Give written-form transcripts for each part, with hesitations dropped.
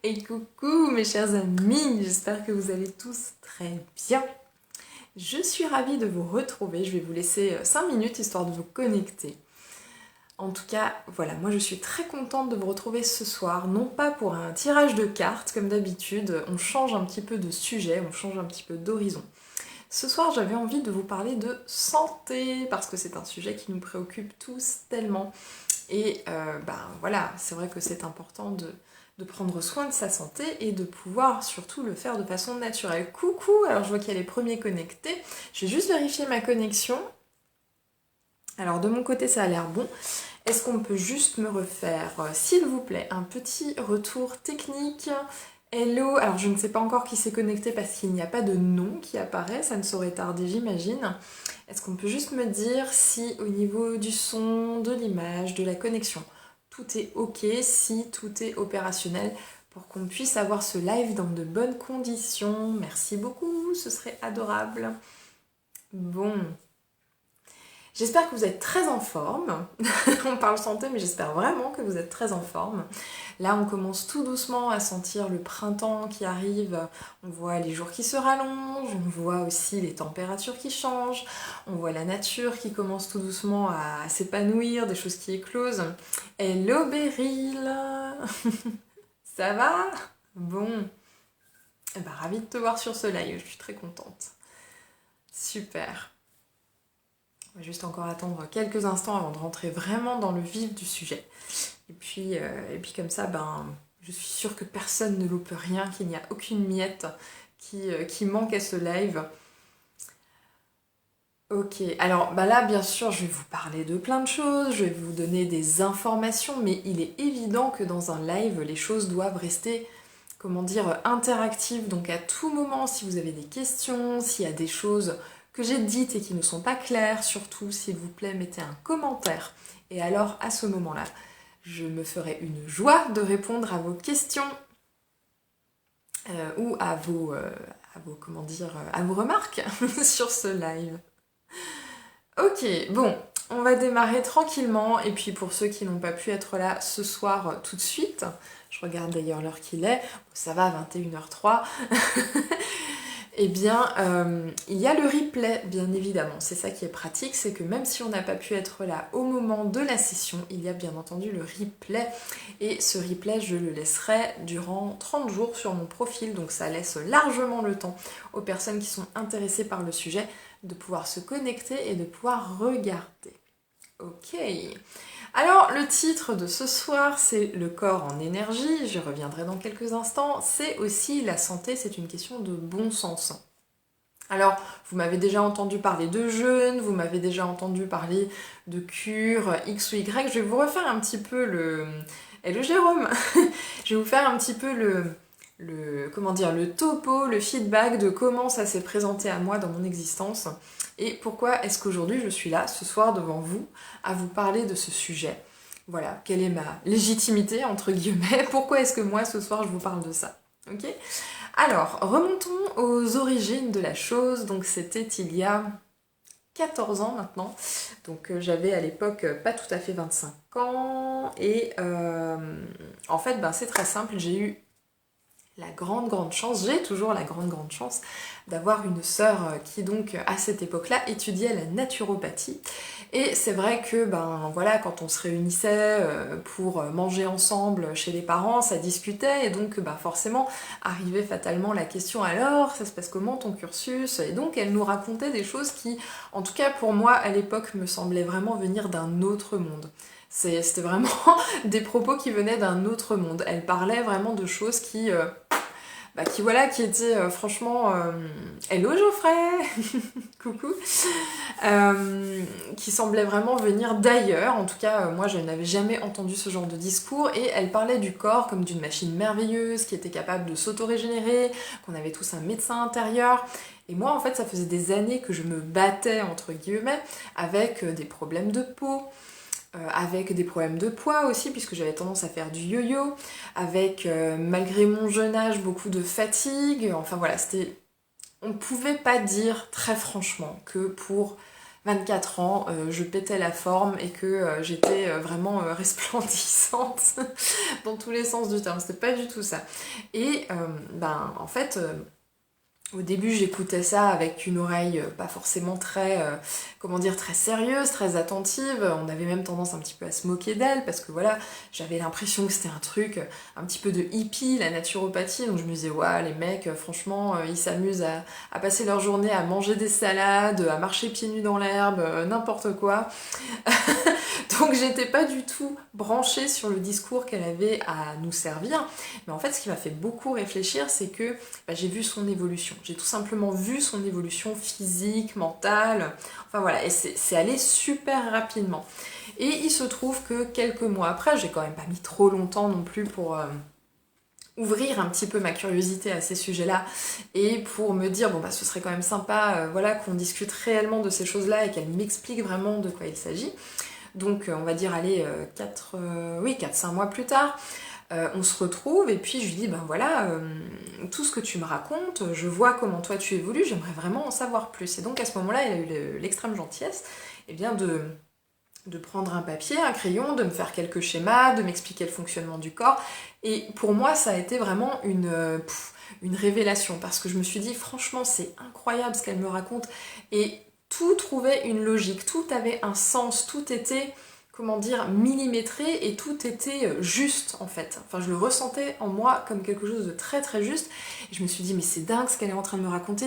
Et coucou mes chers amis, j'espère que vous allez tous très bien. Je suis ravie de vous retrouver, je vais vous laisser 5 minutes histoire de vous connecter. En tout cas, voilà, moi je suis très contente de vous retrouver ce soir, non pas pour un tirage de cartes comme d'habitude, on change un petit peu de sujet, on change un petit peu d'horizon. Ce soir j'avais envie de vous parler de santé, parce que c'est un sujet qui nous préoccupe tous tellement. Et voilà, c'est vrai que c'est important de prendre soin de sa santé et de pouvoir surtout le faire de façon naturelle. Coucou, alors je vois qu'il y a les premiers connectés. Je vais juste vérifier ma connexion. Alors de mon côté ça a l'air bon. Est-ce qu'on peut juste me refaire, s'il vous plaît, un petit retour technique? Hello, alors je ne sais pas encore qui s'est connecté parce qu'il n'y a pas de nom qui apparaît, ça ne saurait tarder j'imagine. Est-ce qu'on peut juste me dire si au niveau du son, de l'image, de la connexion, tout est ok, si tout est opérationnel pour qu'on puisse avoir ce live dans de bonnes conditions? Merci beaucoup, ce serait adorable. Bon, j'espère que vous êtes très en forme. On parle santé, mais j'espère vraiment que vous êtes très en forme. Là, on commence tout doucement à sentir le printemps qui arrive. On voit les jours qui se rallongent, on voit aussi les températures qui changent, on voit la nature qui commence tout doucement à s'épanouir, des choses qui éclosent. Hello Beryl. Ça va? Bon. Eh ben, ravie de te voir sur ce live, je suis très contente. Super. On va juste encore attendre quelques instants avant de rentrer vraiment dans le vif du sujet. Et puis comme ça, je suis sûre que personne ne loupe rien, qu'il n'y a aucune miette qui manque à ce live. Ok, alors là bien sûr je vais vous parler de plein de choses, je vais vous donner des informations, mais il est évident que dans un live, les choses doivent rester, comment dire, interactives. Donc à tout moment, si vous avez des questions, s'il y a des choses que j'ai dites et qui ne sont pas claires, surtout s'il vous plaît, mettez un commentaire. Et alors à ce moment-là, je me ferai une joie de répondre à vos questions ou à vos remarques sur ce live. Ok, bon, on va démarrer tranquillement. Et puis pour ceux qui n'ont pas pu être là ce soir tout de suite, je regarde d'ailleurs l'heure qu'il est, ça va, 21h03. Eh bien, il y a le replay, bien évidemment. C'est ça qui est pratique, c'est que même si on n'a pas pu être là au moment de la session, il y a bien entendu le replay. Et ce replay, je le laisserai durant 30 jours sur mon profil, donc ça laisse largement le temps aux personnes qui sont intéressées par le sujet de pouvoir se connecter et de pouvoir regarder. Ok. Alors, le titre de ce soir, c'est le corps en énergie, j'y reviendrai dans quelques instants. C'est aussi la santé, c'est une question de bon sens. Alors, vous m'avez déjà entendu parler de jeûne, vous m'avez déjà entendu parler de cure X ou Y. Je vais vous refaire un petit peu le... Hello Jérôme. Je vais vous faire un petit peu le topo, le feedback de comment ça s'est présenté à moi dans mon existence et pourquoi est-ce qu'aujourd'hui je suis là ce soir devant vous à vous parler de ce sujet. Voilà, quelle est ma légitimité entre guillemets, pourquoi est-ce que moi ce soir je vous parle de ça. Ok ? Alors, remontons aux origines de la chose. Donc c'était il y a 14 ans maintenant. Donc j'avais à l'époque pas tout à fait 25 ans. Et en fait, c'est très simple. J'ai eu la grande chance, j'ai toujours la grande chance d'avoir une sœur qui donc à cette époque-là étudiait la naturopathie. Et c'est vrai que voilà, quand on se réunissait pour manger ensemble chez les parents, ça discutait et donc forcément arrivait fatalement la question alors, ça se passe comment ton cursus? Et donc elle nous racontait des choses qui, en tout cas pour moi à l'époque, me semblaient vraiment venir d'un autre monde. C'était vraiment des propos qui venaient d'un autre monde. Elle parlait vraiment de choses qui étaient franchement... Hello Geoffrey. Coucou. Qui semblaient vraiment venir d'ailleurs. En tout cas, moi je n'avais jamais entendu ce genre de discours. Et elle parlait du corps comme d'une machine merveilleuse qui était capable de s'auto-régénérer, qu'on avait tous un médecin intérieur. Et moi en fait ça faisait des années que je me battais entre guillemets avec des problèmes de peau, avec des problèmes de poids aussi, puisque j'avais tendance à faire du yo-yo, avec, malgré mon jeune âge, beaucoup de fatigue. Enfin voilà, c'était... On pouvait pas dire très franchement que pour 24 ans, je pétais la forme et que j'étais vraiment resplendissante dans tous les sens du terme. C'était pas du tout ça. Et en fait, au début, j'écoutais ça avec une oreille pas forcément très, très sérieuse, très attentive. On avait même tendance un petit peu à se moquer d'elle parce que voilà, j'avais l'impression que c'était un truc un petit peu de hippie, la naturopathie. Donc je me disais, ouais, les mecs, franchement, ils s'amusent à passer leur journée à manger des salades, à marcher pieds nus dans l'herbe, n'importe quoi. Donc j'étais pas du tout branchée sur le discours qu'elle avait à nous servir. Mais en fait, ce qui m'a fait beaucoup réfléchir, c'est que j'ai vu son évolution. J'ai tout simplement vu son évolution physique, mentale. Enfin voilà, et c'est allé super rapidement. Et il se trouve que quelques mois après, j'ai quand même pas mis trop longtemps non plus pour ouvrir un petit peu ma curiosité à ces sujets-là et pour me dire ce serait quand même sympa qu'on discute réellement de ces choses-là et qu'elle m'explique vraiment de quoi il s'agit. Donc on va dire allez 4-5 mois plus tard, on se retrouve et puis je lui dis tout ce que tu me racontes, je vois comment toi tu évolues, j'aimerais vraiment en savoir plus. Et donc à ce moment-là, il a eu l'extrême gentillesse de prendre un papier, un crayon, de me faire quelques schémas, de m'expliquer le fonctionnement du corps. Et pour moi, ça a été vraiment une révélation parce que je me suis dit franchement c'est incroyable ce qu'elle me raconte et tout trouvait une logique, tout avait un sens, tout était, millimétré et tout était juste en fait. Enfin, je le ressentais en moi comme quelque chose de très très juste. Et je me suis dit, mais c'est dingue ce qu'elle est en train de me raconter.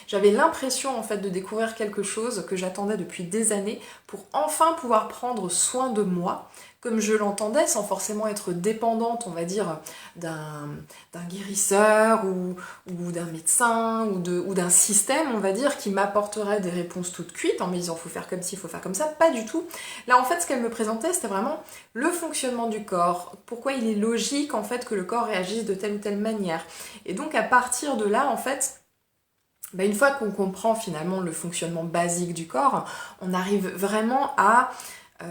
J'avais l'impression en fait de découvrir quelque chose que j'attendais depuis des années pour enfin pouvoir prendre soin de moi comme je l'entendais, sans forcément être dépendante, on va dire, d'un guérisseur ou d'un médecin ou d'un système, on va dire, qui m'apporterait des réponses toutes cuites en me disant faut faire comme ci, faut faire comme ça. Pas du tout. Là, en fait, ce qu'elle me présentait, c'était vraiment le fonctionnement du corps, pourquoi il est logique en fait que le corps réagisse de telle ou telle manière. Et donc, à partir de là, en fait, une fois qu'on comprend finalement le fonctionnement basique du corps, on arrive vraiment à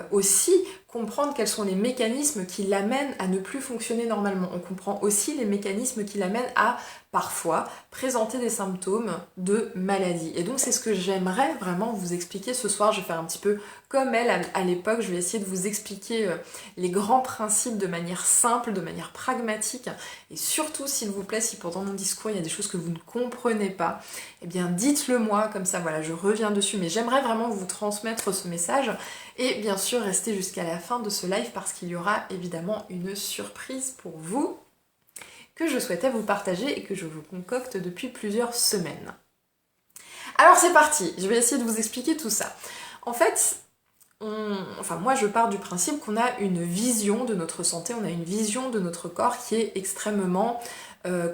aussi comprendre quels sont les mécanismes qui l'amènent à ne plus fonctionner normalement. On comprend aussi les mécanismes qui l'amènent à parfois présenter des symptômes de maladie. Et donc c'est ce que j'aimerais vraiment vous expliquer ce soir. Je vais faire un petit peu comme elle à l'époque. Je vais essayer de vous expliquer les grands principes de manière simple, de manière pragmatique. Et surtout, s'il vous plaît, si pendant mon discours il y a des choses que vous ne comprenez pas, eh bien dites-le moi, comme ça voilà, je reviens dessus. Mais j'aimerais vraiment vous transmettre ce message. Et bien sûr, restez jusqu'à la fin de ce live parce qu'il y aura évidemment une surprise pour vous que je souhaitais vous partager et que je vous concocte depuis plusieurs semaines. Alors c'est parti, je vais essayer de vous expliquer tout ça. En fait, moi je pars du principe qu'on a une vision de notre santé, on a une vision de notre corps qui est extrêmement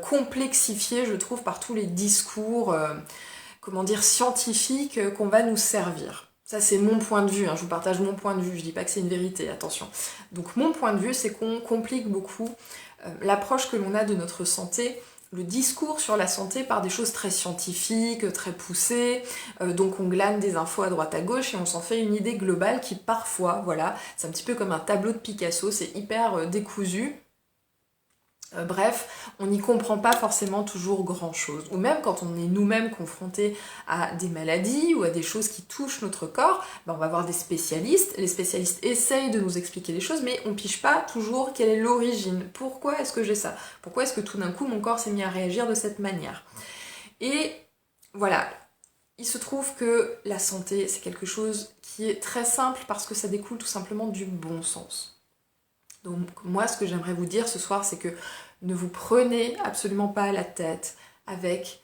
complexifiée, je trouve, par tous les discours, scientifiques qu'on va nous servir. Ça, c'est mon point de vue, je vous partage mon point de vue, je dis pas que c'est une vérité, attention. Donc mon point de vue, c'est qu'on complique beaucoup l'approche que l'on a de notre santé, le discours sur la santé par des choses très scientifiques, très poussées, donc on glane des infos à droite à gauche et on s'en fait une idée globale qui parfois, c'est un petit peu comme un tableau de Picasso, c'est hyper décousu. Bref, on n'y comprend pas forcément toujours grand-chose. Ou même quand on est nous-mêmes confrontés à des maladies ou à des choses qui touchent notre corps, on va voir des spécialistes. Les spécialistes essayent de nous expliquer les choses, mais on pige pas toujours quelle est l'origine. Pourquoi est-ce que j'ai ça? Pourquoi est-ce que tout d'un coup mon corps s'est mis à réagir de cette manière? Et voilà, il se trouve que la santé, c'est quelque chose qui est très simple parce que ça découle tout simplement du bon sens. Donc moi, ce que j'aimerais vous dire ce soir, c'est que ne vous prenez absolument pas la tête avec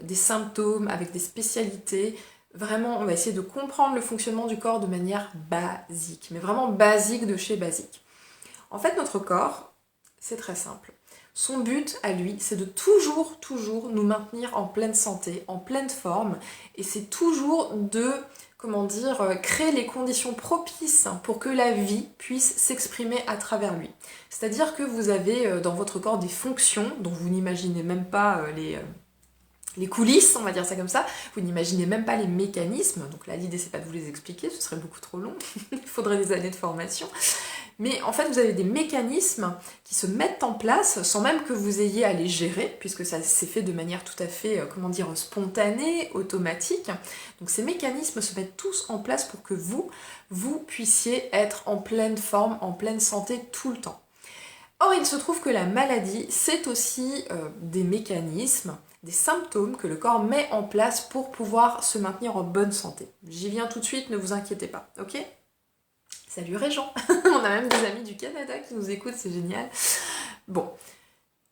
des symptômes, avec des spécialités. Vraiment, on va essayer de comprendre le fonctionnement du corps de manière basique, mais vraiment basique de chez basique. En fait, notre corps, c'est très simple. Son but à lui, c'est de toujours nous maintenir en pleine santé, en pleine forme, et c'est toujours de créer les conditions propices pour que la vie puisse s'exprimer à travers lui. C'est-à-dire que vous avez dans votre corps des fonctions dont vous n'imaginez même pas les coulisses, on va dire ça comme ça, vous n'imaginez même pas les mécanismes, donc là l'idée c'est pas de vous les expliquer, ce serait beaucoup trop long, il faudrait des années de formation, Mais en fait, vous avez des mécanismes qui se mettent en place sans même que vous ayez à les gérer, puisque ça s'est fait de manière tout à fait, spontanée, automatique. Donc ces mécanismes se mettent tous en place pour que vous puissiez être en pleine forme, en pleine santé tout le temps. Or, il se trouve que la maladie, c'est aussi des mécanismes, des symptômes que le corps met en place pour pouvoir se maintenir en bonne santé. J'y viens tout de suite, ne vous inquiétez pas, ok ? Salut Régent, on a même des amis du Canada qui nous écoutent, c'est génial. Bon,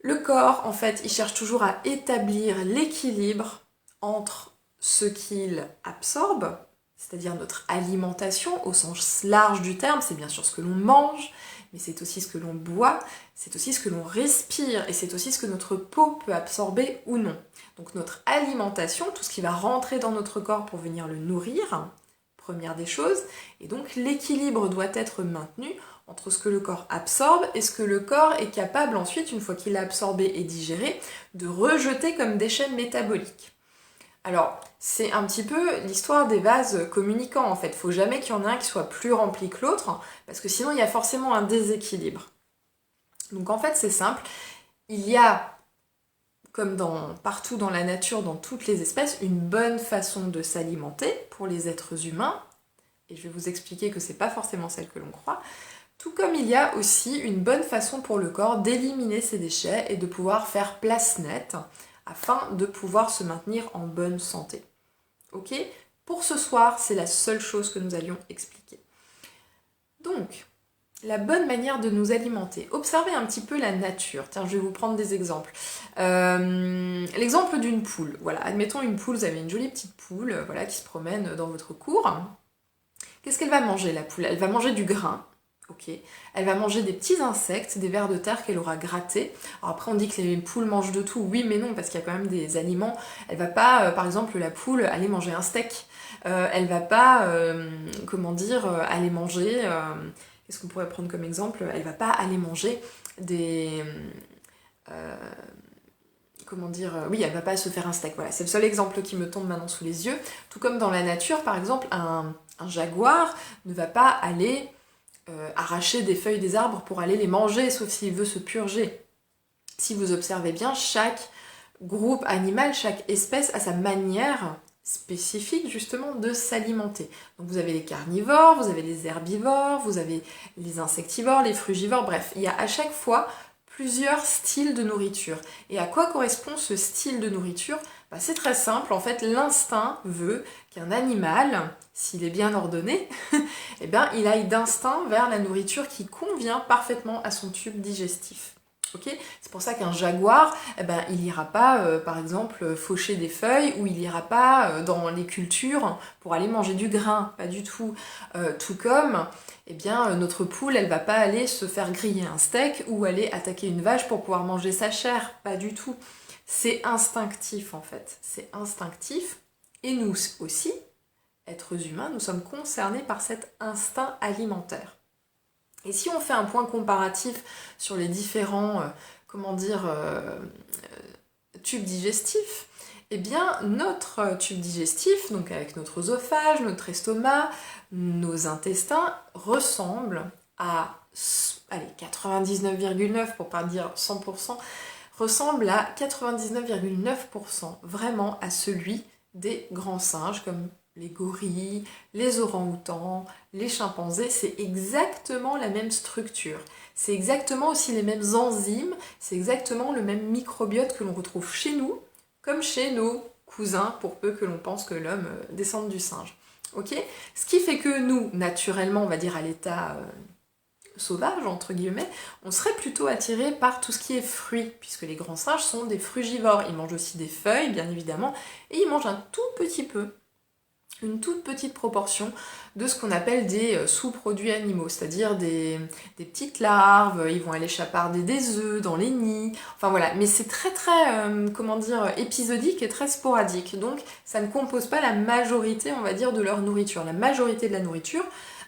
le corps, en fait, il cherche toujours à établir l'équilibre entre ce qu'il absorbe, c'est-à-dire notre alimentation au sens large du terme, c'est bien sûr ce que l'on mange, mais c'est aussi ce que l'on boit, c'est aussi ce que l'on respire, et c'est aussi ce que notre peau peut absorber ou non. Donc notre alimentation, tout ce qui va rentrer dans notre corps pour venir le nourrir, première des choses, et donc l'équilibre doit être maintenu entre ce que le corps absorbe et ce que le corps est capable ensuite, une fois qu'il a absorbé et digéré, de rejeter comme déchets métaboliques. Alors, c'est un petit peu l'histoire des vases communicants en fait. Faut jamais qu'il y en ait un qui soit plus rempli que l'autre, parce que sinon il y a forcément un déséquilibre. Donc en fait c'est simple, il y a, comme partout dans la nature, dans toutes les espèces, une bonne façon de s'alimenter pour les êtres humains, et je vais vous expliquer que c'est pas forcément celle que l'on croit, tout comme il y a aussi une bonne façon pour le corps d'éliminer ses déchets et de pouvoir faire place nette, afin de pouvoir se maintenir en bonne santé. Ok ? Pour ce soir, c'est la seule chose que nous allions expliquer. Donc, la bonne manière de nous alimenter. Observez un petit peu la nature. Tiens, je vais vous prendre des exemples. L'exemple d'une poule. Voilà, admettons une poule, vous avez une jolie petite poule voilà, qui se promène dans votre cour. Qu'est-ce qu'elle va manger, la poule ? Elle va manger du grain. Ok. Elle va manger des petits insectes, des vers de terre qu'elle aura grattés. Alors après on dit que les poules mangent de tout, oui mais non, parce qu'il y a quand même des aliments. Elle va pas, par exemple la poule, aller manger un steak. Elle va pas, aller manger... qu'est-ce qu'on pourrait prendre comme exemple ? Elle va pas aller manger des... oui, elle va pas se faire un steak. Voilà, c'est le seul exemple qui me tombe maintenant sous les yeux. Tout comme dans la nature, par exemple, un jaguar ne va pas aller... arracher des feuilles des arbres pour aller les manger, sauf s'il veut se purger. Si vous observez bien, chaque groupe animal, chaque espèce a sa manière spécifique justement de s'alimenter. Donc vous avez les carnivores, vous avez les herbivores, vous avez les insectivores, les frugivores, bref, il y a à chaque fois plusieurs styles de nourriture. Et à quoi correspond ce style de nourriture ? C'est très simple, en fait, l'instinct veut qu'un animal, s'il est bien ordonné, eh bien, il aille d'instinct vers la nourriture qui convient parfaitement à son tube digestif. Okay ? C'est pour ça qu'un jaguar, il n'ira pas, par exemple, faucher des feuilles, ou il n'ira pas dans les cultures pour aller manger du grain, pas du tout. Tout comme, notre poule, elle va pas aller se faire griller un steak, ou aller attaquer une vache pour pouvoir manger sa chair, pas du tout. C'est instinctif en fait, c'est instinctif, et nous aussi, êtres humains, nous sommes concernés par cet instinct alimentaire. Et si on fait un point comparatif sur les différents, tubes digestifs, eh bien notre tube digestif, donc avec notre œsophage, notre estomac, nos intestins, ressemblent à 99,9 pour pas dire 100%, ressemble à 99,9% vraiment à celui des grands singes comme les gorilles, les orang-outans, les chimpanzés. C'est exactement la même structure. C'est exactement aussi les mêmes enzymes, c'est exactement le même microbiote que l'on retrouve chez nous, comme chez nos cousins, pour peu que l'on pense que l'homme descende du singe. Ok ? Ce qui fait que nous, naturellement, on va dire à l'état... sauvage, entre guillemets, on serait plutôt attiré par tout ce qui est fruits, puisque les grands singes sont des frugivores. Ils mangent aussi des feuilles, bien évidemment, et ils mangent un tout petit peu, une toute petite proportion de ce qu'on appelle des sous-produits animaux, c'est-à-dire des petites larves, ils vont aller chaparder des œufs dans les nids, enfin voilà, mais c'est très épisodique et très sporadique, donc ça ne compose pas la majorité, on va dire, de leur nourriture. La majorité de la nourriture,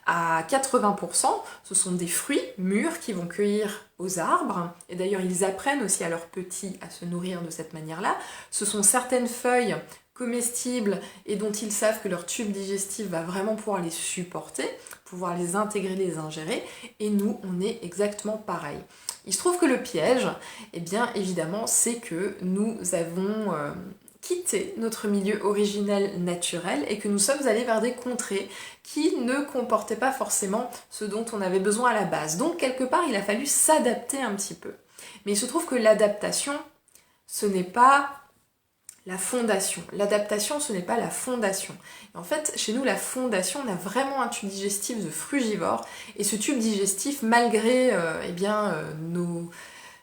à 80%, ce sont des fruits mûrs qu'ils vont cueillir aux arbres, et d'ailleurs ils apprennent aussi à leurs petits à se nourrir de cette manière-là. Ce sont certaines feuilles comestibles et dont ils savent que leur tube digestif va vraiment pouvoir les supporter, pouvoir les intégrer, les ingérer, et nous, on est exactement pareil. Il se trouve que le piège, eh bien évidemment, c'est que nous avons quitté notre milieu originel naturel et que nous sommes allés vers des contrées qui ne comportaient pas forcément ce dont on avait besoin à la base. Donc quelque part, il a fallu s'adapter un petit peu. Mais il se trouve que l'adaptation, ce n'est pas la fondation. L'adaptation, ce n'est pas la fondation. Et en fait, chez nous, la fondation, on a vraiment un tube digestif de frugivore. Et ce tube digestif, malgré nos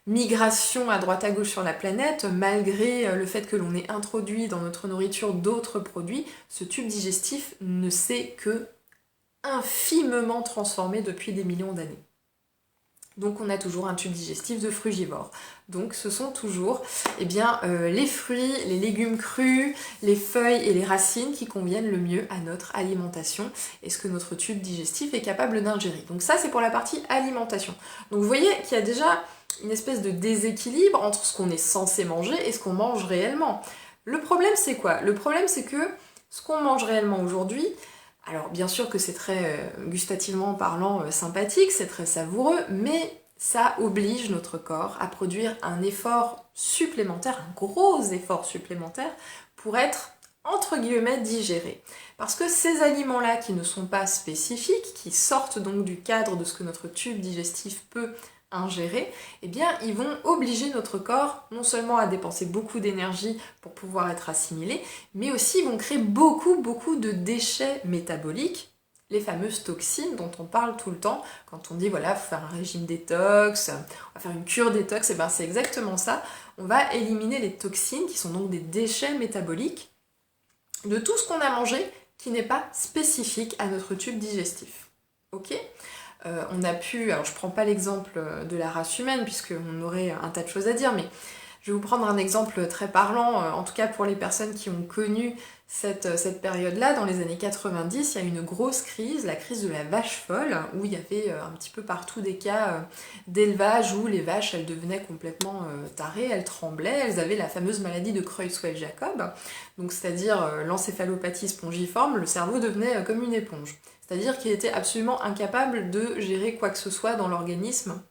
migrations à droite à gauche sur la planète, malgré le fait que l'on ait introduit dans notre nourriture d'autres produits, ce tube digestif ne s'est que infimement transformé depuis des millions d'années. Donc on a toujours un tube digestif de frugivore. Donc ce sont toujours les fruits, les légumes crus, les feuilles et les racines qui conviennent le mieux à notre alimentation et ce que notre tube digestif est capable d'ingérer. Donc ça c'est pour la partie alimentation. Donc vous voyez qu'il y a déjà une espèce de déséquilibre entre ce qu'on est censé manger et ce qu'on mange réellement. Le problème c'est quoi? Le problème c'est que ce qu'on mange réellement aujourd'hui, alors bien sûr que c'est très gustativement parlant sympathique, c'est très savoureux, mais ça oblige notre corps à produire un effort supplémentaire, un gros effort supplémentaire pour être entre guillemets digéré. Parce que ces aliments-là qui ne sont pas spécifiques, qui sortent donc du cadre de ce que notre tube digestif peut ingérer, eh bien ils vont obliger notre corps non seulement à dépenser beaucoup d'énergie pour pouvoir être assimilé, mais aussi ils vont créer beaucoup de déchets métaboliques, les fameuses toxines dont on parle tout le temps quand on dit voilà, faut faire un régime détox, on va faire une cure détox, et bien c'est exactement ça, on va éliminer les toxines qui sont donc des déchets métaboliques de tout ce qu'on a mangé qui n'est pas spécifique à notre tube digestif. Ok ? On a pu, alors je prends pas l'exemple de la race humaine puisqu'on aurait un tas de choses à dire, mais je vais vous prendre un exemple très parlant, en tout cas pour les personnes qui ont connu cette période-là, dans les années 90, il y a eu une grosse crise, la crise de la vache folle, où il y avait un petit peu partout des cas d'élevage où les vaches, elles devenaient complètement tarées, elles tremblaient, elles avaient la fameuse maladie de Creutzfeldt-Jakob, donc c'est-à-dire l'encéphalopathie spongiforme, le cerveau devenait comme une éponge. C'est-à-dire qu'il était absolument incapable de gérer quoi que ce soit dans l'organisme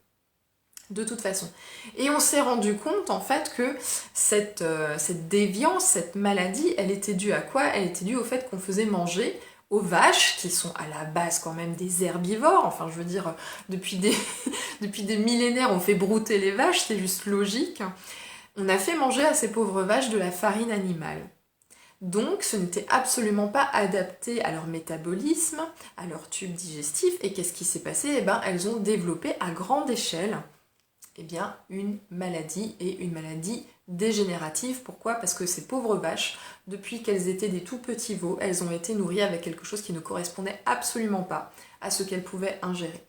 de toute façon. Et on s'est rendu compte en fait que cette déviance, cette maladie, elle était due à quoi? Elle était due au fait qu'on faisait manger aux vaches, qui sont à la base quand même des herbivores, enfin je veux dire, depuis des millénaires on fait brouter les vaches, c'est juste logique. On a fait manger à ces pauvres vaches de la farine animale. Donc ce n'était absolument pas adapté à leur métabolisme, à leur tube digestif, et qu'est-ce qui s'est passé? Eh bien, elles ont développé à grande échelle une maladie, et une maladie dégénérative. Pourquoi? Parce que ces pauvres vaches, depuis qu'elles étaient des tout petits veaux, elles ont été nourries avec quelque chose qui ne correspondait absolument pas à ce qu'elles pouvaient ingérer.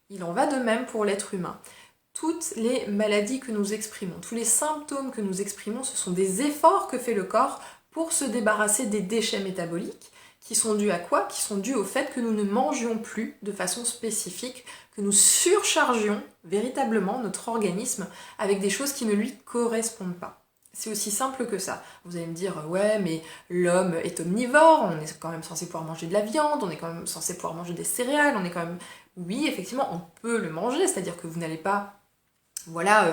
Il en va de même pour l'être humain. Toutes les maladies que nous exprimons, tous les symptômes que nous exprimons, ce sont des efforts que fait le corps pour se débarrasser des déchets métaboliques qui sont dus à quoi? Qui sont dus au fait que nous ne mangions plus de façon spécifique, que nous surchargions véritablement notre organisme avec des choses qui ne lui correspondent pas. C'est aussi simple que ça. Vous allez me dire, ouais, mais l'homme est omnivore, on est quand même censé pouvoir manger de la viande, on est quand même censé pouvoir manger des céréales, on est quand même... Oui, effectivement, on peut le manger, c'est-à-dire que vous n'allez pas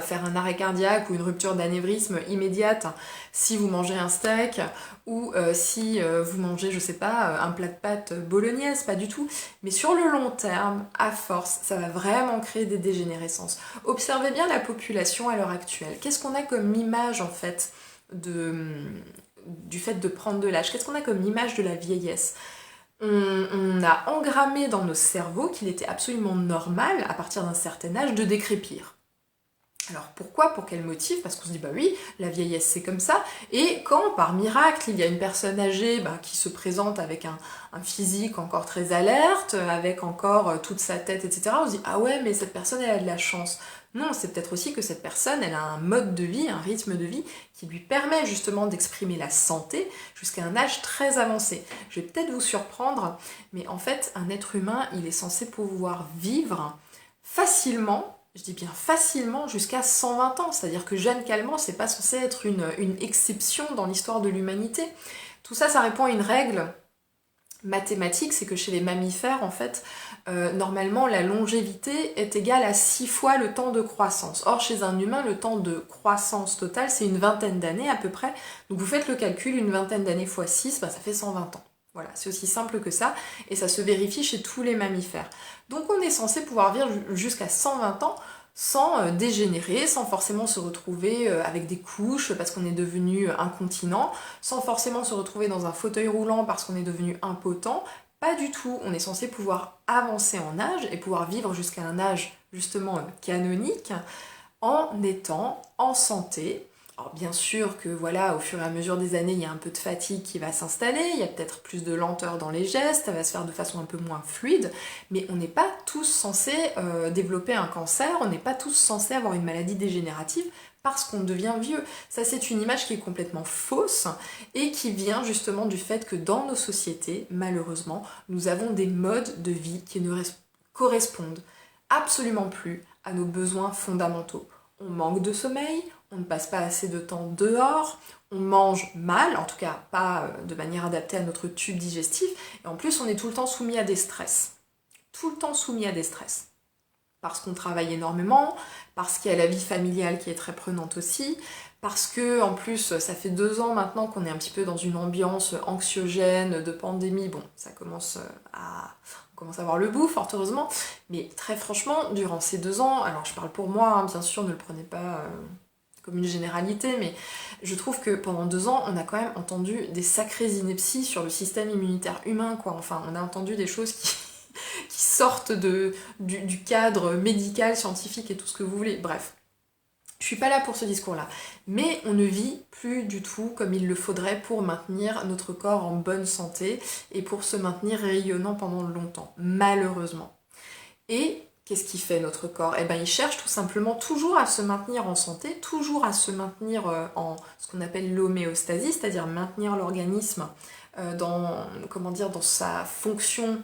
faire un arrêt cardiaque ou une rupture d'anévrisme immédiate si vous mangez un steak ou si vous mangez, je sais pas, un plat de pâtes bolognaise, pas du tout. Mais sur le long terme, à force, ça va vraiment créer des dégénérescences. Observez bien la population à l'heure actuelle. Qu'est-ce qu'on a comme image en fait du fait de prendre de l'âge? Qu'est-ce qu'on a comme image de la vieillesse? On a engrammé dans nos cerveaux qu'il était absolument normal, à partir d'un certain âge, de décrépir. Alors pourquoi? Pour quel motif? Parce qu'on se dit bah oui, la vieillesse c'est comme ça, et quand par miracle il y a une personne âgée qui se présente avec un physique encore très alerte, avec encore toute sa tête, etc., on se dit ah ouais mais cette personne elle a de la chance. Non, c'est peut-être aussi que cette personne elle a un mode de vie, un rythme de vie qui lui permet justement d'exprimer la santé jusqu'à un âge très avancé. Je vais peut-être vous surprendre, mais en fait un être humain il est censé pouvoir vivre facilement, je dis bien facilement, jusqu'à 120 ans. C'est-à-dire que jeune calment, c'est pas censé être une exception dans l'histoire de l'humanité. Tout ça, ça répond à une règle mathématique, c'est que chez les mammifères, en fait, normalement, la longévité est égale à 6 fois le temps de croissance. Or, chez un humain, le temps de croissance totale, c'est une vingtaine d'années à peu près. Donc vous faites le calcul, une vingtaine d'années fois 6, ça fait 120 ans. Voilà, c'est aussi simple que ça, et ça se vérifie chez tous les mammifères. Donc on est censé pouvoir vivre jusqu'à 120 ans sans dégénérer, sans forcément se retrouver avec des couches parce qu'on est devenu incontinent, sans forcément se retrouver dans un fauteuil roulant parce qu'on est devenu impotent. Pas du tout, on est censé pouvoir avancer en âge et pouvoir vivre jusqu'à un âge justement canonique en étant en santé. Alors bien sûr que voilà, au fur et à mesure des années, il y a un peu de fatigue qui va s'installer, il y a peut-être plus de lenteur dans les gestes, ça va se faire de façon un peu moins fluide, mais on n'est pas tous censés développer un cancer, on n'est pas tous censés avoir une maladie dégénérative parce qu'on devient vieux. Ça, c'est une image qui est complètement fausse et qui vient justement du fait que dans nos sociétés, malheureusement, nous avons des modes de vie qui ne correspondent absolument plus à nos besoins fondamentaux. On manque de sommeil, on ne passe pas assez de temps dehors, on mange mal, en tout cas pas de manière adaptée à notre tube digestif, et en plus on est tout le temps soumis à des stress. Tout le temps soumis à des stress. Parce qu'on travaille énormément, parce qu'il y a la vie familiale qui est très prenante aussi, parce que en plus ça fait 2 ans maintenant qu'on est un petit peu dans une ambiance anxiogène de pandémie, bon ça commence on commence à avoir le bout fort heureusement, mais très franchement durant ces 2 ans, alors je parle pour moi, bien sûr ne le prenez pas comme une généralité, mais je trouve que pendant 2 ans on a quand même entendu des sacrées inepties sur le système immunitaire humain quoi, enfin on a entendu des choses qui sortent du cadre médical, scientifique et tout ce que vous voulez, bref. Je suis pas là pour ce discours-là, mais on ne vit plus du tout comme il le faudrait pour maintenir notre corps en bonne santé et pour se maintenir rayonnant pendant longtemps, malheureusement. Et qu'est-ce qui fait notre corps ? Eh bien, il cherche tout simplement toujours à se maintenir en santé, toujours à se maintenir en ce qu'on appelle l'homéostasie, c'est-à-dire maintenir l'organisme dans sa fonction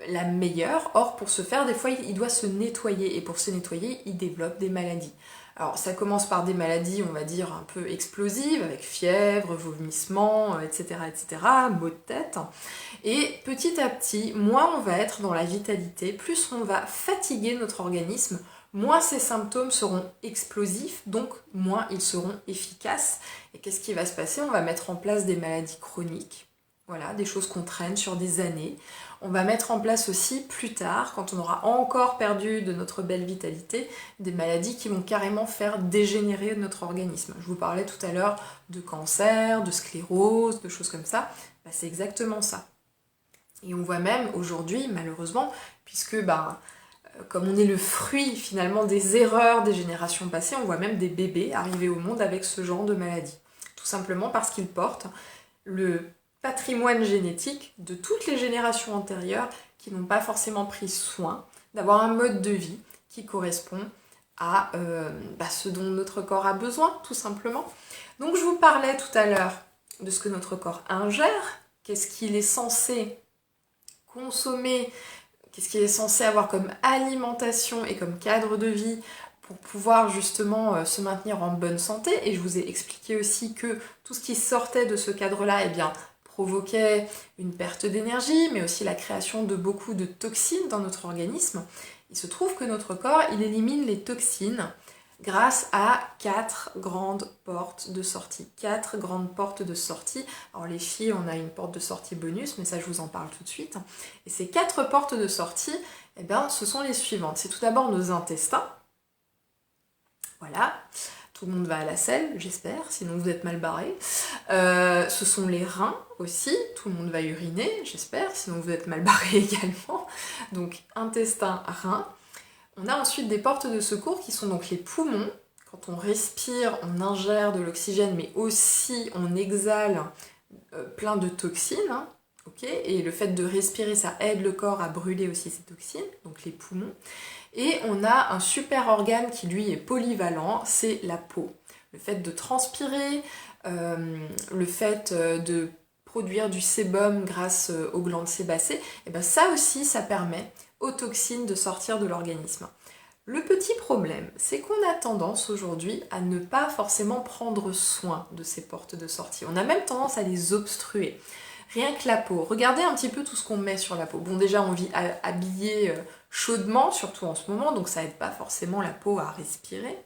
la meilleure. Or, pour ce faire, des fois, il doit se nettoyer. Et pour se nettoyer, il développe des maladies. Alors, ça commence par des maladies, on va dire, un peu explosives, avec fièvre, vomissements, etc., etc., maux de tête. Et petit à petit, moins on va être dans la vitalité, plus on va fatiguer notre organisme, moins ces symptômes seront explosifs, donc moins ils seront efficaces. Et qu'est-ce qui va se passer ? On va mettre en place des maladies chroniques. Voilà, des choses qu'on traîne sur des années. On va mettre en place aussi plus tard, quand on aura encore perdu de notre belle vitalité, des maladies qui vont carrément faire dégénérer notre organisme. Je vous parlais tout à l'heure de cancer, de sclérose, de choses comme ça. C'est exactement ça. Et on voit même aujourd'hui, malheureusement, puisque comme on est le fruit finalement des erreurs des générations passées, on voit même des bébés arriver au monde avec ce genre de maladie. Tout simplement parce qu'ils portent le patrimoine génétique de toutes les générations antérieures qui n'ont pas forcément pris soin d'avoir un mode de vie qui correspond à ce dont notre corps a besoin, tout simplement. Donc je vous parlais tout à l'heure de ce que notre corps ingère, qu'est-ce qu'il est censé consommer, qu'est-ce qu'il est censé avoir comme alimentation et comme cadre de vie pour pouvoir justement se maintenir en bonne santé. Et je vous ai expliqué aussi que tout ce qui sortait de ce cadre-là, provoquait une perte d'énergie, mais aussi la création de beaucoup de toxines dans notre organisme. Il se trouve que notre corps, il élimine les toxines grâce à 4 grandes portes de sortie. 4 grandes portes de sortie. Alors les filles, on a une porte de sortie bonus, mais ça je vous en parle tout de suite. Et ces 4 portes de sortie, ce sont les suivantes. C'est tout d'abord nos intestins. Voilà. Tout le monde va à la selle, j'espère, sinon vous êtes mal barrés. Ce sont les reins aussi, tout le monde va uriner, j'espère, sinon vous êtes mal barrés également. Donc intestin, reins. On a ensuite des portes de secours qui sont donc les poumons. Quand on respire, on ingère de l'oxygène, mais aussi on exhale plein de toxines. Et le fait de respirer, ça aide le corps à brûler aussi ces toxines, donc les poumons. Et on a un super organe qui lui est polyvalent, c'est la peau. Le fait de transpirer, le fait de produire du sébum grâce aux glandes sébacées, ça aussi ça permet aux toxines de sortir de l'organisme. Le petit problème, c'est qu'on a tendance aujourd'hui à ne pas forcément prendre soin de ces portes de sortie. On a même tendance à les obstruer. Rien que la peau. Regardez un petit peu tout ce qu'on met sur la peau. Bon, déjà, on vit habillé chaudement, surtout en ce moment, donc ça aide pas forcément la peau à respirer.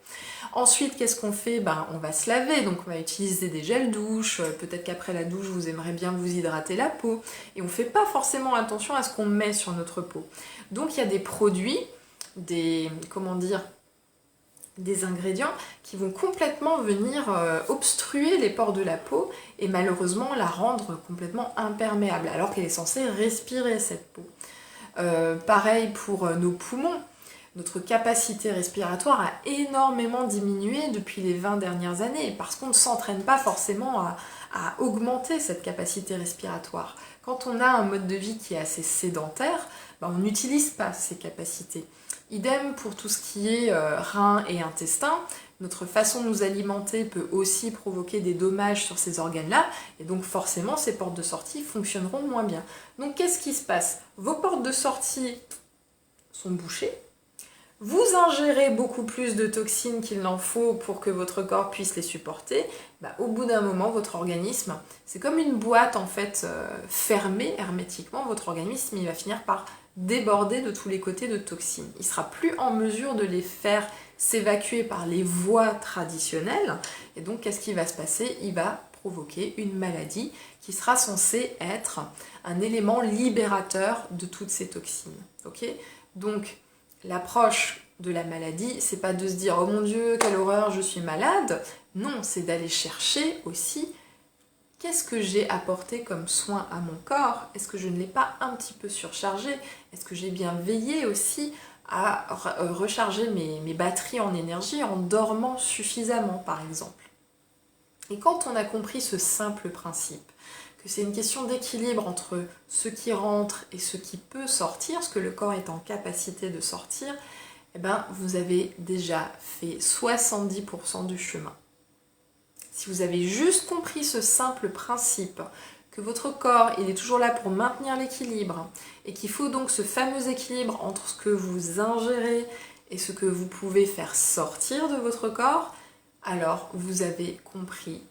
Ensuite, qu'est-ce qu'on fait? On va se laver, donc on va utiliser des gels douche. Peut-être qu'après la douche, vous aimeriez bien vous hydrater la peau. Et on fait pas forcément attention à ce qu'on met sur notre peau. Donc il y a des produits, des ingrédients qui vont complètement venir obstruer les pores de la peau et malheureusement la rendre complètement imperméable alors qu'elle est censée respirer cette peau. Pareil pour nos poumons. Notre capacité respiratoire a énormément diminué depuis les 20 dernières années parce qu'on ne s'entraîne pas forcément à augmenter cette capacité respiratoire. Quand on a un mode de vie qui est assez sédentaire, on n'utilise pas ces capacités. Idem pour tout ce qui est reins et intestins. Notre façon de nous alimenter peut aussi provoquer des dommages sur ces organes-là, et donc forcément ces portes de sortie fonctionneront moins bien. Donc qu'est-ce qui se passe? Vos portes de sortie sont bouchées, vous ingérez beaucoup plus de toxines qu'il n'en faut pour que votre corps puisse les supporter. Au bout d'un moment, votre organisme, c'est comme une boîte en fait fermée hermétiquement, votre organisme il va finir par déborder de tous les côtés de toxines. Il ne sera plus en mesure de les faire s'évacuer par les voies traditionnelles. Et donc, qu'est-ce qui va se passer? Il va provoquer une maladie qui sera censée être un élément libérateur de toutes ces toxines. Okay? Donc, l'approche de la maladie, c'est pas de se dire « Oh mon Dieu, quelle horreur, je suis malade !» Non, c'est d'aller chercher aussi qu'est-ce que j'ai apporté comme soin à mon corps? Est-ce que je ne l'ai pas un petit peu surchargé? Est-ce que j'ai bien veillé aussi à recharger mes batteries en énergie en dormant suffisamment, par exemple? Et quand on a compris ce simple principe, que c'est une question d'équilibre entre ce qui rentre et ce qui peut sortir, ce que le corps est en capacité de sortir, vous avez déjà fait 70% du chemin. Si vous avez juste compris ce simple principe, que votre corps il est toujours là pour maintenir l'équilibre, et qu'il faut donc ce fameux équilibre entre ce que vous ingérez et ce que vous pouvez faire sortir de votre corps, alors vous avez compris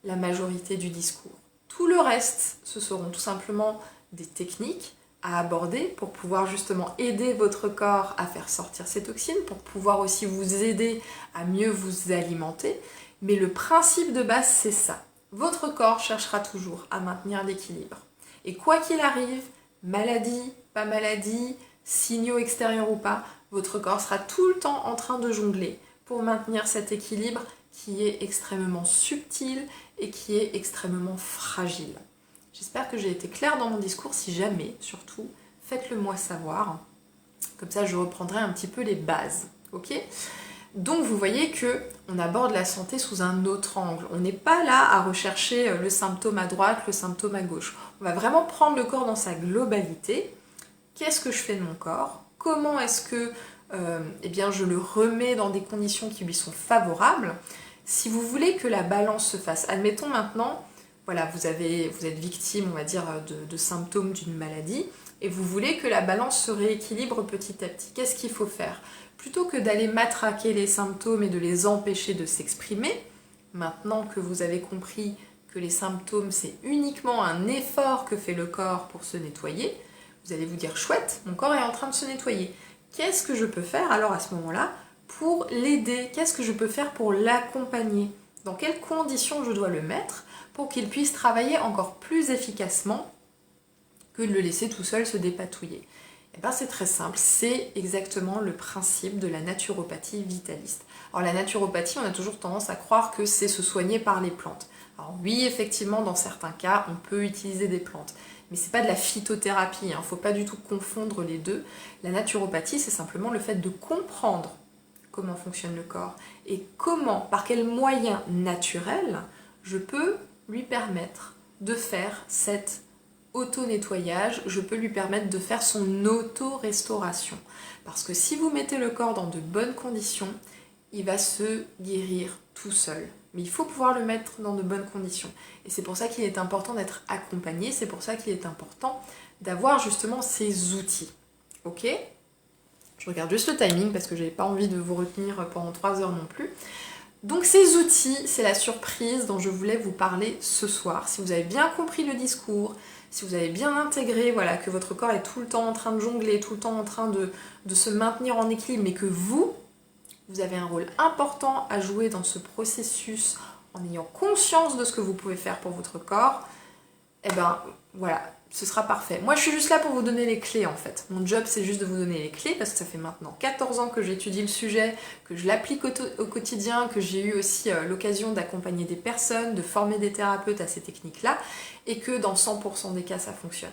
la majorité du discours. Tout le reste, ce seront tout simplement des techniques à aborder pour pouvoir justement aider votre corps à faire sortir ces toxines, pour pouvoir aussi vous aider à mieux vous alimenter. Mais le principe de base, c'est ça. Votre corps cherchera toujours à maintenir l'équilibre. Et quoi qu'il arrive, maladie, pas maladie, signaux extérieurs ou pas, votre corps sera tout le temps en train de jongler pour maintenir cet équilibre qui est extrêmement subtil et qui est extrêmement fragile. J'espère que j'ai été claire dans mon discours. Si jamais, surtout, faites-le moi savoir. Comme ça, je reprendrai un petit peu les bases. Ok ? Donc, vous voyez qu'on aborde la santé sous un autre angle. On n'est pas là à rechercher le symptôme à droite, le symptôme à gauche. On va vraiment prendre le corps dans sa globalité. Qu'est-ce que je fais de mon corps? Comment est-ce que je le remets dans des conditions qui lui sont favorables? Si vous voulez que la balance se fasse, admettons maintenant, voilà, vous êtes victime, on va dire, de symptômes d'une maladie, et vous voulez que la balance se rééquilibre petit à petit. Qu'est-ce qu'il faut faire? Plutôt que d'aller matraquer les symptômes et de les empêcher de s'exprimer, maintenant que vous avez compris que les symptômes, c'est uniquement un effort que fait le corps pour se nettoyer, vous allez vous dire, chouette, mon corps est en train de se nettoyer. Qu'est-ce que je peux faire alors à ce moment-là pour l'aider? Qu'est-ce que je peux faire pour l'accompagner? Dans quelles conditions je dois le mettre pour qu'il puisse travailler encore plus efficacement que de le laisser tout seul se dépatouiller? C'est très simple, c'est exactement le principe de la naturopathie vitaliste. Alors la naturopathie, on a toujours tendance à croire que c'est se soigner par les plantes. Alors oui, effectivement, dans certains cas, on peut utiliser des plantes, mais c'est pas de la phytothérapie, il ne faut pas du tout confondre les deux. La naturopathie, c'est simplement le fait de comprendre comment fonctionne le corps et comment, par quels moyens naturels, je peux lui permettre de faire cette auto-nettoyage, je peux lui permettre de faire son auto-restauration. Parce que si vous mettez le corps dans de bonnes conditions, il va se guérir tout seul. Mais il faut pouvoir le mettre dans de bonnes conditions. Et c'est pour ça qu'il est important d'être accompagné, c'est pour ça qu'il est important d'avoir justement ces outils. Ok ? Je regarde juste le timing parce que j'ai pas envie de vous retenir pendant 3 heures non plus. Donc ces outils, c'est la surprise dont je voulais vous parler ce soir. Si vous avez bien compris le discours, si vous avez bien intégré voilà, que votre corps est tout le temps en train de jongler, tout le temps en train de se maintenir en équilibre, mais que vous avez un rôle important à jouer dans ce processus en ayant conscience de ce que vous pouvez faire pour votre corps, et ben voilà, ce sera parfait. Moi je suis juste là pour vous donner les clés en fait. Mon job c'est juste de vous donner les clés parce que ça fait maintenant 14 ans que j'étudie le sujet, que je l'applique au quotidien, que j'ai eu aussi l'occasion d'accompagner des personnes, de former des thérapeutes à ces techniques-là, et que dans 100% des cas ça fonctionne.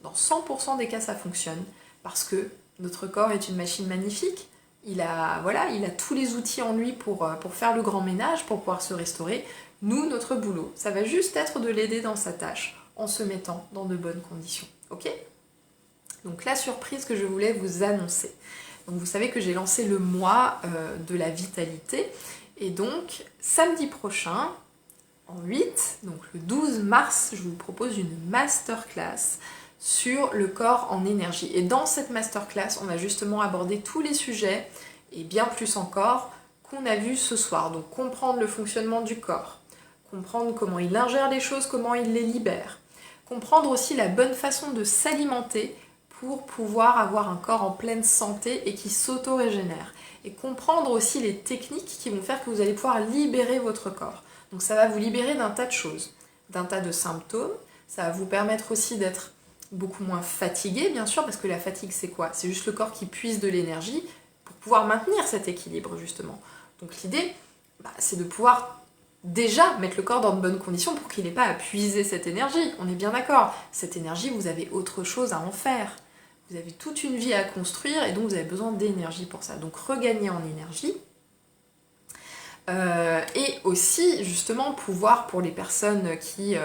Dans 100% des cas ça fonctionne parce que notre corps est une machine magnifique. Il a tous les outils en lui pour faire le grand ménage, pour pouvoir se restaurer. Nous, notre boulot, ça va juste être de l'aider dans sa tâche en se mettant dans de bonnes conditions. Ok ? Donc la surprise que je voulais vous annoncer. Donc vous savez que j'ai lancé le mois de la vitalité. Et donc samedi prochain, en 8, donc le 12 mars, je vous propose une masterclass sur le corps en énergie. Et dans cette masterclass, on va justement aborder tous les sujets, et bien plus encore, qu'on a vus ce soir. Donc comprendre le fonctionnement du corps, comprendre comment il ingère les choses, comment il les libère, comprendre aussi la bonne façon de s'alimenter pour pouvoir avoir un corps en pleine santé et qui s'auto-régénère. Et comprendre aussi les techniques qui vont faire que vous allez pouvoir libérer votre corps. Donc ça va vous libérer d'un tas de choses, d'un tas de symptômes. Ça va vous permettre aussi d'être beaucoup moins fatigué, bien sûr, parce que la fatigue, c'est quoi? C'est juste le corps qui puise de l'énergie pour pouvoir maintenir cet équilibre, justement. Donc l'idée, c'est de pouvoir déjà mettre le corps dans de bonnes conditions pour qu'il n'ait pas à puiser cette énergie. On est bien d'accord. Cette énergie, vous avez autre chose à en faire. Vous avez toute une vie à construire et donc vous avez besoin d'énergie pour ça. Donc regagner en énergie. Et aussi, justement, pouvoir, pour les personnes qui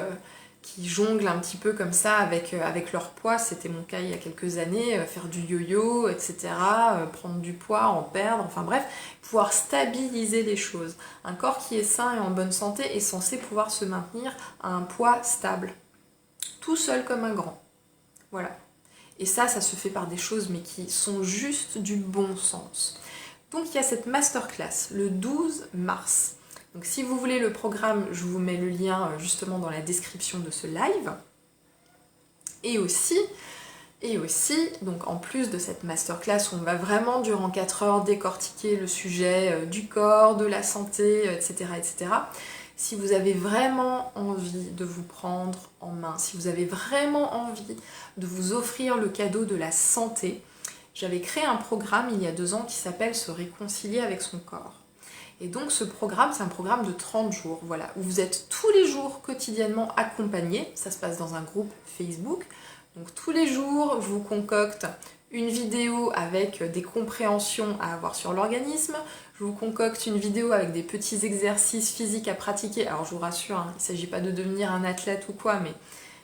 jonglent un petit peu comme ça avec leur poids, c'était mon cas il y a quelques années, faire du yo-yo, etc., prendre du poids, en perdre, enfin bref, pouvoir stabiliser les choses. Un corps qui est sain et en bonne santé est censé pouvoir se maintenir à un poids stable, tout seul comme un grand. Voilà. Et ça se fait par des choses, mais qui sont juste du bon sens. Donc il y a cette masterclass le 12 mars. Donc si vous voulez le programme, je vous mets le lien justement dans la description de ce live. Et aussi, donc en plus de cette masterclass où on va vraiment durant 4 heures décortiquer le sujet du corps, de la santé, etc., etc., si vous avez vraiment envie de vous prendre en main, si vous avez vraiment envie de vous offrir le cadeau de la santé, j'avais créé un programme il y a 2 ans qui s'appelle Se réconcilier avec son corps. Et donc ce programme, c'est un programme de 30 jours, voilà, où vous êtes tous les jours quotidiennement accompagnés. Ça se passe dans un groupe Facebook. Donc tous les jours, je vous concocte une vidéo avec des compréhensions à avoir sur l'organisme. Je vous concocte une vidéo avec des petits exercices physiques à pratiquer. Alors je vous rassure, il ne s'agit pas de devenir un athlète ou quoi, mais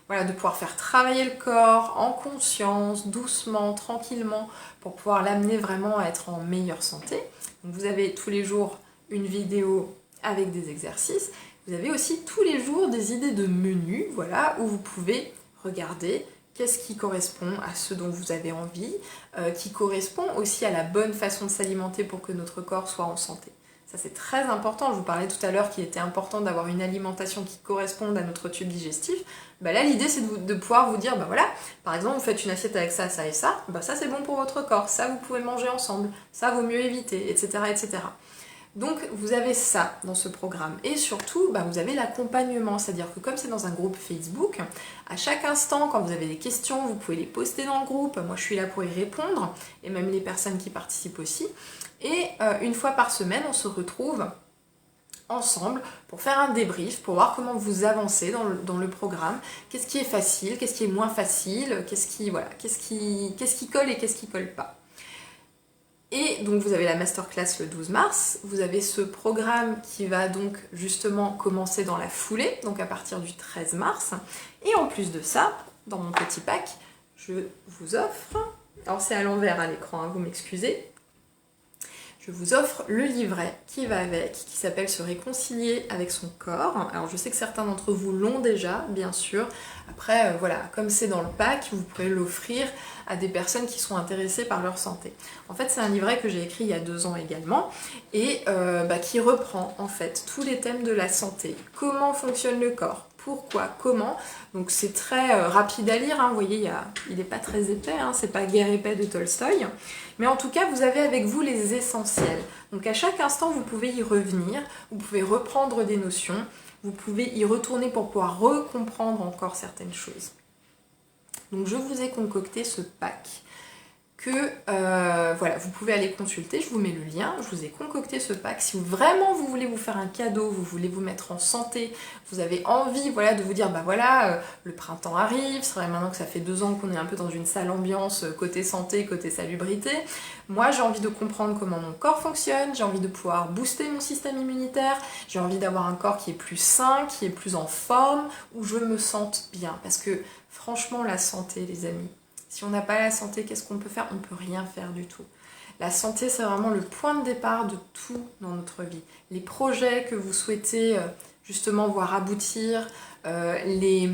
voilà, de pouvoir faire travailler le corps en conscience, doucement, tranquillement, pour pouvoir l'amener vraiment à être en meilleure santé. Donc vous avez tous les jours une vidéo avec des exercices. Vous avez aussi tous les jours des idées de menus, voilà, où vous pouvez regarder qu'est-ce qui correspond à ce dont vous avez envie, qui correspond aussi à la bonne façon de s'alimenter pour que notre corps soit en santé. Ça c'est très important, je vous parlais tout à l'heure qu'il était important d'avoir une alimentation qui corresponde à notre tube digestif. Là l'idée c'est de pouvoir vous dire, voilà, par exemple vous faites une assiette avec ça, ça et ça, ça c'est bon pour votre corps, ça vous pouvez manger ensemble, ça vaut mieux éviter, etc., etc. Donc vous avez ça dans ce programme et surtout vous avez l'accompagnement, c'est-à-dire que comme c'est dans un groupe Facebook, à chaque instant quand vous avez des questions, vous pouvez les poster dans le groupe, moi je suis là pour y répondre et même les personnes qui participent aussi. Et une fois par semaine, on se retrouve ensemble pour faire un débrief, pour voir comment vous avancez dans le programme, qu'est-ce qui est facile, qu'est-ce qui est moins facile, qu'est-ce qui colle et qu'est-ce qui colle pas. Et donc vous avez la masterclass le 12 mars, vous avez ce programme qui va donc justement commencer dans la foulée, donc à partir du 13 mars. Et en plus de ça, dans mon petit pack, je vous offre, alors c'est à l'envers à l'écran, vous m'excusez, je je vous offre le livret qui va avec, qui s'appelle Se réconcilier avec son corps. Alors je sais que certains d'entre vous l'ont déjà, bien sûr. Après, voilà, comme c'est dans le pack, vous pouvez l'offrir à des personnes qui sont intéressées par leur santé. En fait, c'est un livret que j'ai écrit il y a 2 ans également et qui reprend en fait tous les thèmes de la santé. Comment fonctionne le corps ? Pourquoi, comment. Donc c'est très rapide à lire, hein. Vous voyez, il n'est pas très épais, hein. C'est pas Guerre épais de Tolstoï. Mais en tout cas, vous avez avec vous les essentiels. Donc à chaque instant, vous pouvez y revenir, vous pouvez reprendre des notions, vous pouvez y retourner pour pouvoir recomprendre encore certaines choses. Donc je vous ai concocté ce pack que voilà, vous pouvez aller consulter, je vous mets le lien, je vous ai concocté ce pack. Si vraiment vous voulez vous faire un cadeau, vous voulez vous mettre en santé, vous avez envie voilà, de vous dire, bah voilà, le printemps arrive, c'est vrai maintenant que ça fait 2 ans qu'on est un peu dans une sale ambiance côté santé, côté salubrité. Moi j'ai envie de comprendre comment mon corps fonctionne, j'ai envie de pouvoir booster mon système immunitaire, j'ai envie d'avoir un corps qui est plus sain, qui est plus en forme, où je me sente bien. Parce que franchement la santé les amis, si on n'a pas la santé, qu'est-ce qu'on peut faire? On ne peut rien faire du tout. La santé, c'est vraiment le point de départ de tout dans notre vie. Les projets que vous souhaitez justement voir aboutir, les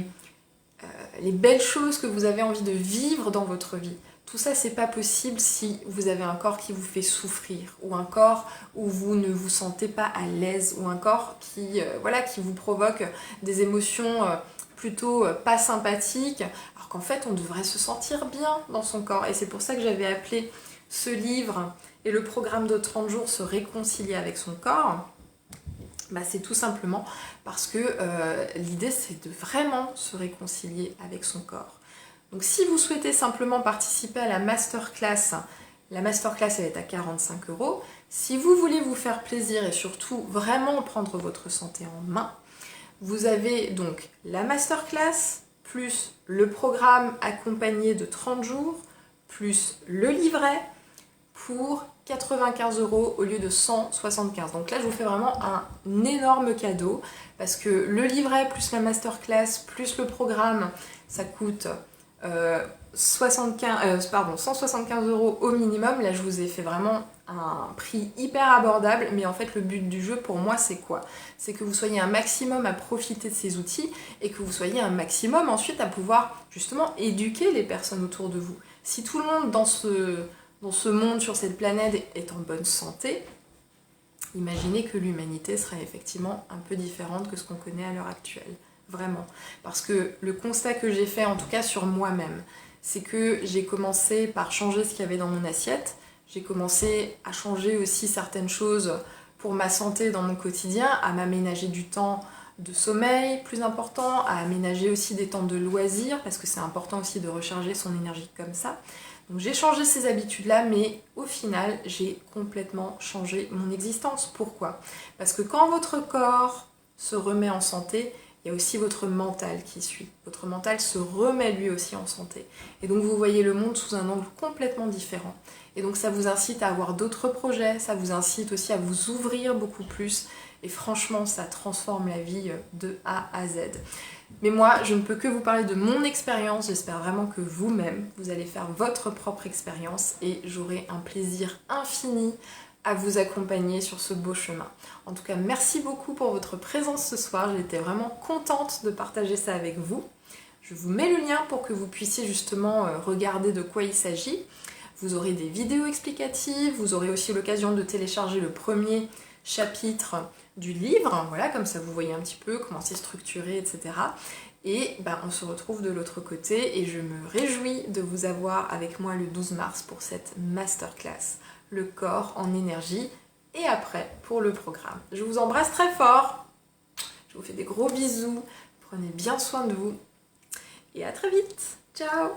belles choses que vous avez envie de vivre dans votre vie. Tout ça, c'est pas possible si vous avez un corps qui vous fait souffrir, ou un corps où vous ne vous sentez pas à l'aise, ou un corps qui vous provoque des émotions plutôt pas sympathiques, alors qu'en fait on devrait se sentir bien dans son corps. Et c'est pour ça que j'avais appelé ce livre et le programme de 30 jours Se réconcilier avec son corps. C'est tout simplement parce que l'idée c'est de vraiment se réconcilier avec son corps. Donc si vous souhaitez simplement participer à la masterclass elle est à 45 €. Si vous voulez vous faire plaisir et surtout vraiment prendre votre santé en main, vous avez donc la masterclass, plus le programme accompagné de 30 jours, plus le livret pour 95 € au lieu de 175. Donc là, je vous fais vraiment un énorme cadeau parce que le livret plus la masterclass plus le programme, ça coûte 175 € au minimum. Là, je vous ai fait vraiment un prix hyper abordable, mais en fait le but du jeu pour moi c'est quoi? C'est que vous soyez un maximum à profiter de ces outils et que vous soyez un maximum ensuite à pouvoir justement éduquer les personnes autour de vous. Si tout le monde dans ce monde, sur cette planète est en bonne santé, imaginez que l'humanité serait effectivement un peu différente que ce qu'on connaît à l'heure actuelle. Vraiment. Parce que le constat que j'ai fait, en tout cas sur moi-même, c'est que j'ai commencé par changer ce qu'il y avait dans mon assiette. J'ai commencé à changer aussi certaines choses pour ma santé dans mon quotidien, à m'aménager du temps de sommeil plus important, à aménager aussi des temps de loisirs, parce que c'est important aussi de recharger son énergie comme ça. Donc j'ai changé ces habitudes-là, mais au final, j'ai complètement changé mon existence. Pourquoi? Parce que quand votre corps se remet en santé, il y a aussi votre mental qui suit. Votre mental se remet lui aussi en santé. Et donc vous voyez le monde sous un angle complètement différent. Et donc ça vous incite à avoir d'autres projets, ça vous incite aussi à vous ouvrir beaucoup plus. Et franchement, ça transforme la vie de A à Z. Mais moi, je ne peux que vous parler de mon expérience. J'espère vraiment que vous-même, vous allez faire votre propre expérience et j'aurai un plaisir infini à vous accompagner sur ce beau chemin. En tout cas, merci beaucoup pour votre présence ce soir. J'étais vraiment contente de partager ça avec vous. Je vous mets le lien pour que vous puissiez justement regarder de quoi il s'agit. Vous aurez des vidéos explicatives, vous aurez aussi l'occasion de télécharger le premier chapitre du livre, voilà, comme ça vous voyez un petit peu comment c'est structuré, etc. Et on se retrouve de l'autre côté et je me réjouis de vous avoir avec moi le 12 mars pour cette masterclass, le corps en énergie, et après pour le programme. Je vous embrasse très fort, je vous fais des gros bisous, prenez bien soin de vous et à très vite, ciao!